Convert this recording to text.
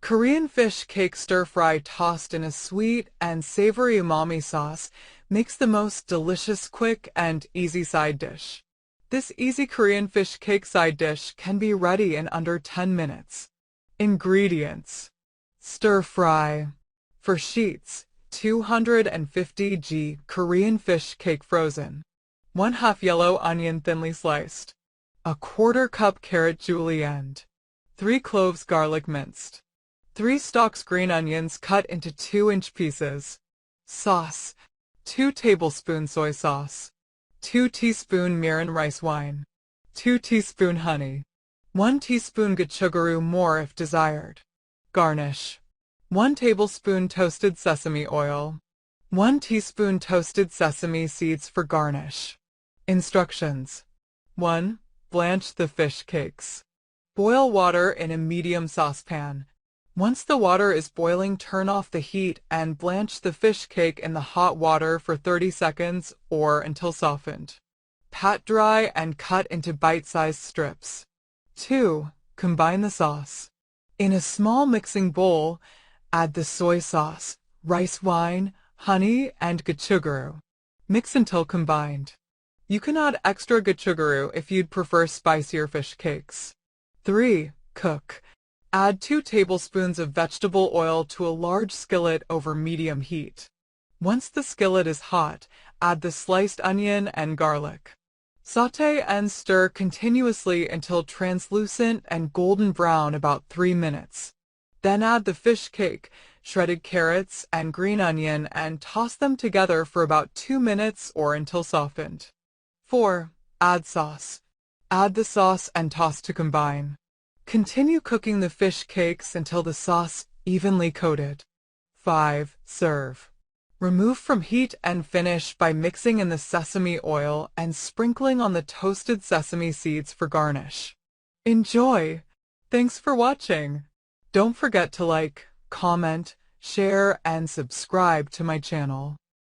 Korean fish cake stir-fry tossed in a sweet and savory umami sauce makes the most delicious, quick, and easy side dish. This easy Korean fish cake side dish can be ready in under 10 minutes. Ingredients: stir-fry. For sheets, 250 g Korean fish cake frozen. 1/2 yellow onion thinly sliced. 1/4 cup carrot julienne. 3 cloves garlic minced. 3 stalks green onions cut into 2-inch pieces. Sauce: 2 tablespoons soy sauce. 2 teaspoon mirin rice wine. 2 teaspoon honey. 1 teaspoon gochugaru, more if desired. Garnish: 1 tablespoon toasted sesame oil. 1 teaspoon toasted sesame seeds for garnish. Instructions: 1. Blanch the fish cakes. Boil water in a medium saucepan. Once the water is boiling, turn off the heat and blanch the fish cake in the hot water for 30 seconds or until softened. Pat dry and cut into bite-sized strips. 2. Combine the sauce. In a small mixing bowl, add the soy sauce, rice wine, honey, and gochugaru. Mix until combined. You can add extra gochugaru if you'd prefer spicier fish cakes. 3. Cook. Add 2 tablespoons of vegetable oil to a large skillet over medium heat. Once the skillet is hot, add the sliced onion and garlic. Sauté and stir continuously until translucent and golden brown, about 3 minutes. Then add the fish cake, shredded carrots, and green onion and toss them together for about 2 minutes or until softened. 4. Add sauce. Add the sauce and toss to combine. Continue cooking the fish cakes until the sauce evenly coated. 5. Serve. Remove from heat and finish by mixing in the sesame oil and sprinkling on the toasted sesame seeds for garnish. Enjoy! Thanks for watching. Don't forget to like, comment, share, and subscribe to my channel.